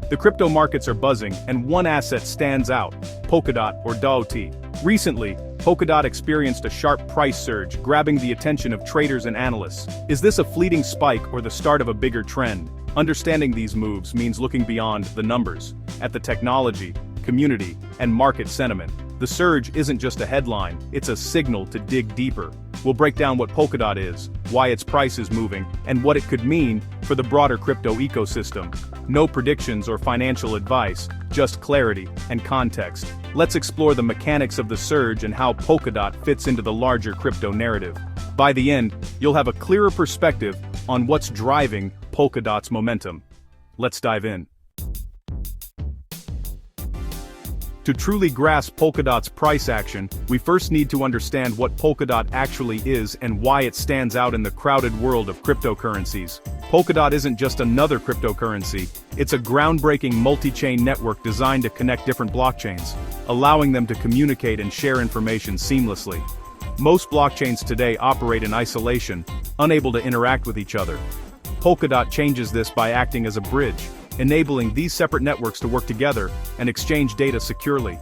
The crypto markets are buzzing, and one asset stands out: Polkadot or DOT. Recently, Polkadot experienced a sharp price surge, grabbing the attention of traders and analysts. Is this a fleeting spike or the start of a bigger trend? Understanding these moves means looking beyond the numbers, at the technology, community, and market sentiment. The surge isn't just a headline, it's a signal to dig deeper. We'll break down what Polkadot is, why its price is moving, and what it could mean for the broader crypto ecosystem. No predictions or financial advice, just clarity and context. Let's explore the mechanics of the surge and how Polkadot fits into the larger crypto narrative. By the end, you'll have a clearer perspective on what's driving Polkadot's momentum. Let's dive in. To truly grasp Polkadot's price action, we first need to understand what Polkadot actually is and why it stands out in the crowded world of cryptocurrencies. Polkadot isn't just another cryptocurrency, it's a groundbreaking multi-chain network designed to connect different blockchains, allowing them to communicate and share information seamlessly. Most blockchains today operate in isolation, unable to interact with each other. Polkadot changes this by acting as a bridge, enabling these separate networks to work together and exchange data securely.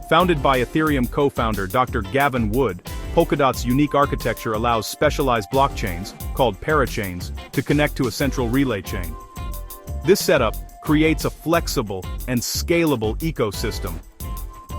Founded by Ethereum co-founder Dr. Gavin Wood, Polkadot's unique architecture allows specialized blockchains, called parachains, to connect to a central relay chain. This setup creates a flexible and scalable ecosystem.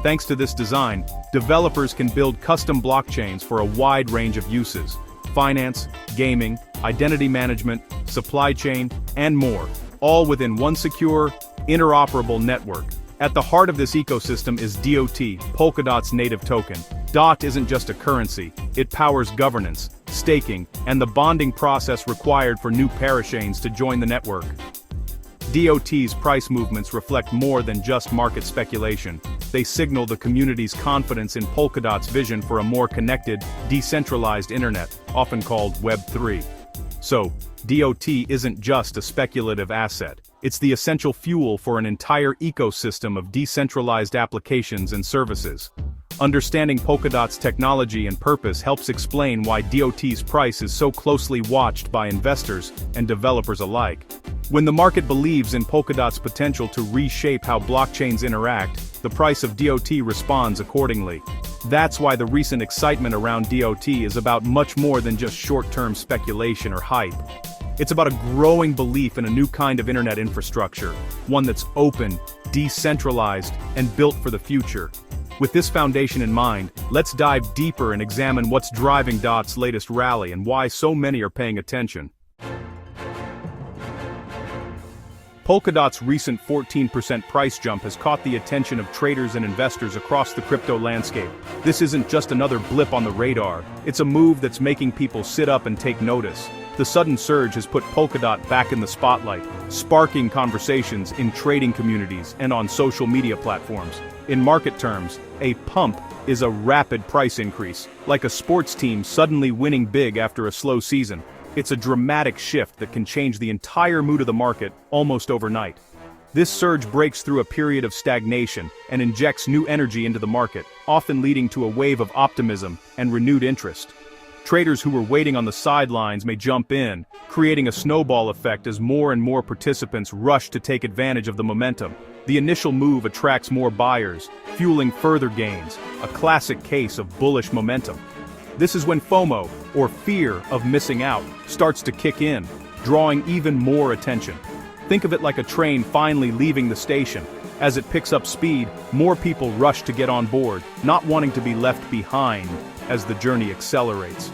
Thanks to this design, developers can build custom blockchains for a wide range of uses: finance, gaming, identity management, supply chain, and more, all within one secure, interoperable network. At the heart of this ecosystem is DOT, Polkadot's native token. DOT isn't just a currency, it powers governance, staking, and the bonding process required for new parachains to join the network. DOT's price movements reflect more than just market speculation. They signal the community's confidence in Polkadot's vision for a more connected, decentralized internet, often called Web3. So, DOT isn't just a speculative asset, it's the essential fuel for an entire ecosystem of decentralized applications and services. Understanding Polkadot's technology and purpose helps explain why DOT's price is so closely watched by investors and developers alike. When the market believes in Polkadot's potential to reshape how blockchains interact, the price of DOT responds accordingly. That's why the recent excitement around DOT is about much more than just short-term speculation or hype. It's about a growing belief in a new kind of internet infrastructure, one that's open, decentralized, and built for the future. With this foundation in mind, let's dive deeper and examine what's driving DOT's latest rally and why so many are paying attention. Polkadot's recent 14% price jump has caught the attention of traders and investors across the crypto landscape. This isn't just another blip on the radar, it's a move that's making people sit up and take notice. The sudden surge has put Polkadot back in the spotlight, sparking conversations in trading communities and on social media platforms. In market terms, a pump is a rapid price increase, like a sports team suddenly winning big after a slow season. It's a dramatic shift that can change the entire mood of the market almost overnight. This surge breaks through a period of stagnation and injects new energy into the market, often leading to a wave of optimism and renewed interest. Traders who were waiting on the sidelines may jump in, creating a snowball effect as more and more participants rush to take advantage of the momentum. The initial move attracts more buyers, fueling further gains, a classic case of bullish momentum. This is when FOMO, or fear of missing out, starts to kick in, drawing even more attention. Think of it like a train finally leaving the station. As it picks up speed, more people rush to get on board, not wanting to be left behind as the journey accelerates.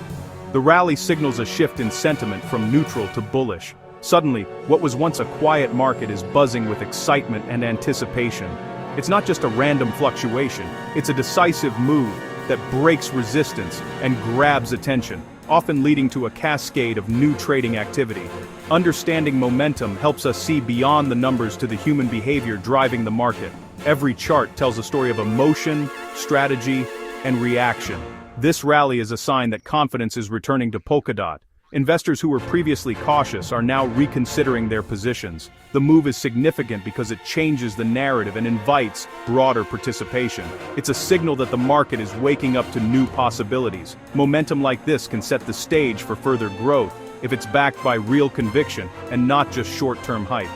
The rally signals a shift in sentiment from neutral to bullish. Suddenly, what was once a quiet market is buzzing with excitement and anticipation. It's not just a random fluctuation, it's a decisive move that breaks resistance and grabs attention, often leading to a cascade of new trading activity. Understanding momentum helps us see beyond the numbers to the human behavior driving the market. Every chart tells a story of emotion, strategy, and reaction. This rally is a sign that confidence is returning to Polkadot. Investors who were previously cautious are now reconsidering their positions. The move is significant because it changes the narrative and invites broader participation. It's a signal that the market is waking up to new possibilities. Momentum like this can set the stage for further growth if it's backed by real conviction and not just short-term hype.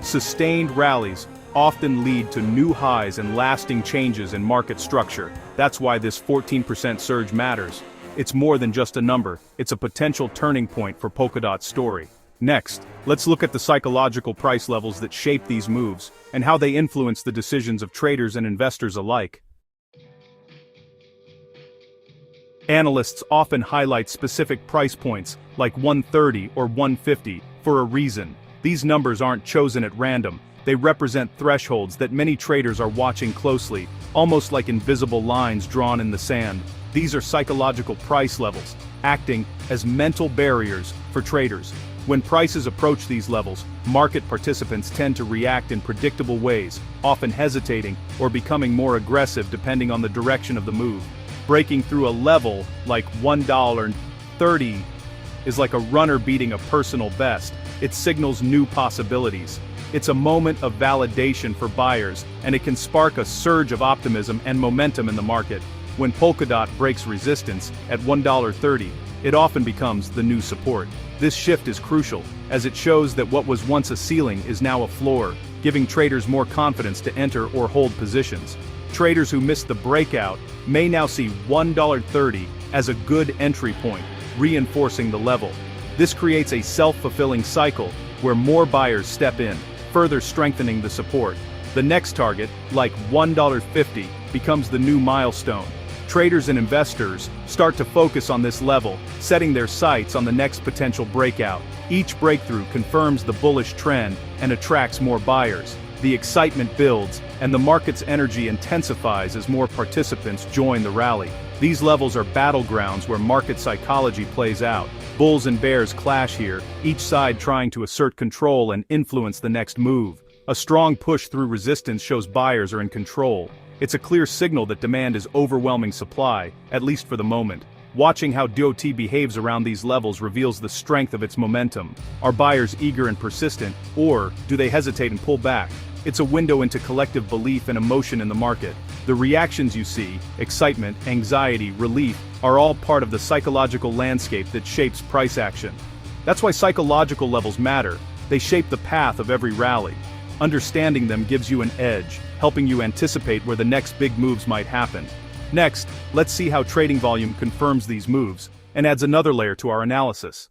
Sustained rallies often lead to new highs and lasting changes in market structure. That's why this 14% surge matters. It's more than just a number, it's a potential turning point for Polkadot's story. Next, let's look at the psychological price levels that shape these moves, and how they influence the decisions of traders and investors alike. Analysts often highlight specific price points, like 130 or 150, for a reason. These numbers aren't chosen at random. They represent thresholds that many traders are watching closely, almost like invisible lines drawn in the sand. These are psychological price levels, acting as mental barriers for traders. When prices approach these levels, market participants tend to react in predictable ways, often hesitating or becoming more aggressive depending on the direction of the move. Breaking through a level like $1.30 is like a runner beating a personal best. It signals new possibilities. It's a moment of validation for buyers, and it can spark a surge of optimism and momentum in the market. When Polkadot breaks resistance at $1.30, it often becomes the new support. This shift is crucial, as it shows that what was once a ceiling is now a floor, giving traders more confidence to enter or hold positions. Traders who missed the breakout may now see $1.30 as a good entry point, reinforcing the level. This creates a self-fulfilling cycle where more buyers step in, further strengthening the support. The next target, like $1.50, becomes the new milestone. Traders and investors start to focus on this level, setting their sights on the next potential breakout. Each breakthrough confirms the bullish trend and attracts more buyers. The excitement builds, and the market's energy intensifies as more participants join the rally. These levels are battlegrounds where market psychology plays out. Bulls and bears clash here, each side trying to assert control and influence the next move. A strong push through resistance shows buyers are in control. It's a clear signal that demand is overwhelming supply, at least for the moment. Watching how DOT behaves around these levels reveals the strength of its momentum. Are buyers eager and persistent, or do they hesitate and pull back? It's a window into collective belief and emotion in the market. The reactions you see, excitement, anxiety, relief, are all part of the psychological landscape that shapes price action. That's why psychological levels matter. They shape the path of every rally. Understanding them gives you an edge, helping you anticipate where the next big moves might happen. Next, let's see how trading volume confirms these moves, and adds another layer to our analysis.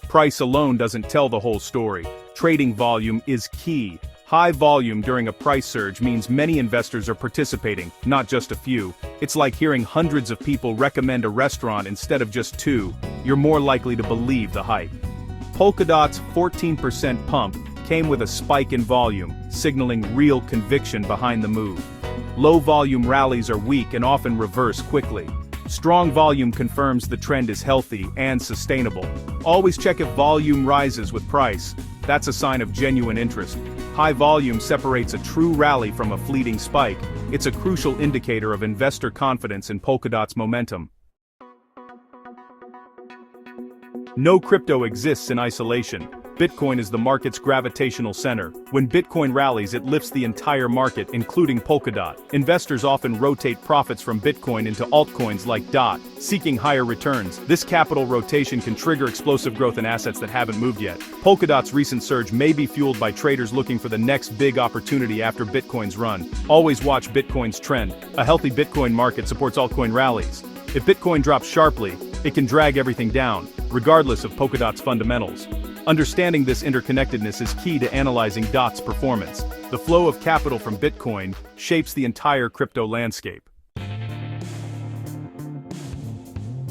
Price alone doesn't tell the whole story. Trading volume is key. High volume during a price surge means many investors are participating, not just a few. It's like hearing hundreds of people recommend a restaurant instead of just two. You're more likely to believe the hype. Polkadot's 14% pump came with a spike in volume, signaling real conviction behind the move. Low volume rallies are weak and often reverse quickly. Strong volume confirms the trend is healthy and sustainable. Always check if volume rises with price. That's a sign of genuine interest. High volume separates a true rally from a fleeting spike. It's a crucial indicator of investor confidence in Polkadot's momentum. No crypto exists in isolation. Bitcoin is the market's gravitational center. When Bitcoin rallies, it lifts the entire market, including Polkadot. Investors often rotate profits from Bitcoin into altcoins like DOT, seeking higher returns. This capital rotation can trigger explosive growth in assets that haven't moved yet. Polkadot's recent surge may be fueled by traders looking for the next big opportunity after Bitcoin's run. Always watch Bitcoin's trend. A healthy Bitcoin market supports altcoin rallies. If Bitcoin drops sharply, it can drag everything down, regardless of Polkadot's fundamentals. Understanding this interconnectedness is key to analyzing DOT's performance. The flow of capital from Bitcoin shapes the entire crypto landscape.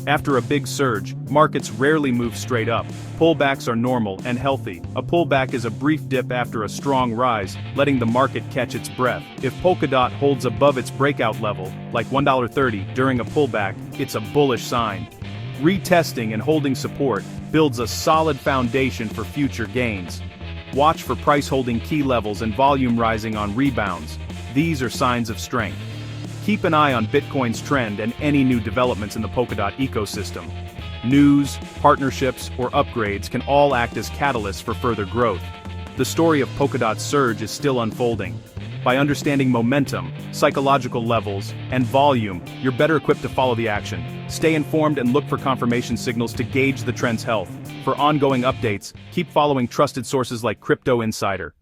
After a big surge, markets rarely move straight up. Pullbacks are normal and healthy. A pullback is a brief dip after a strong rise, letting the market catch its breath. If Polkadot holds above its breakout level, like $1.30 during a pullback, it's a bullish sign. Retesting and holding support builds a solid foundation for future gains. Watch for price holding key levels and volume rising on rebounds. These are signs of strength. Keep an eye on Bitcoin's trend and any new developments in the Polkadot ecosystem. News, partnerships, or upgrades can all act as catalysts for further growth. The story of Polkadot's surge is still unfolding. By understanding momentum, psychological levels, and volume, you're better equipped to follow the action. Stay informed and look for confirmation signals to gauge the trend's health. For ongoing updates, keep following trusted sources like Crypto Insider.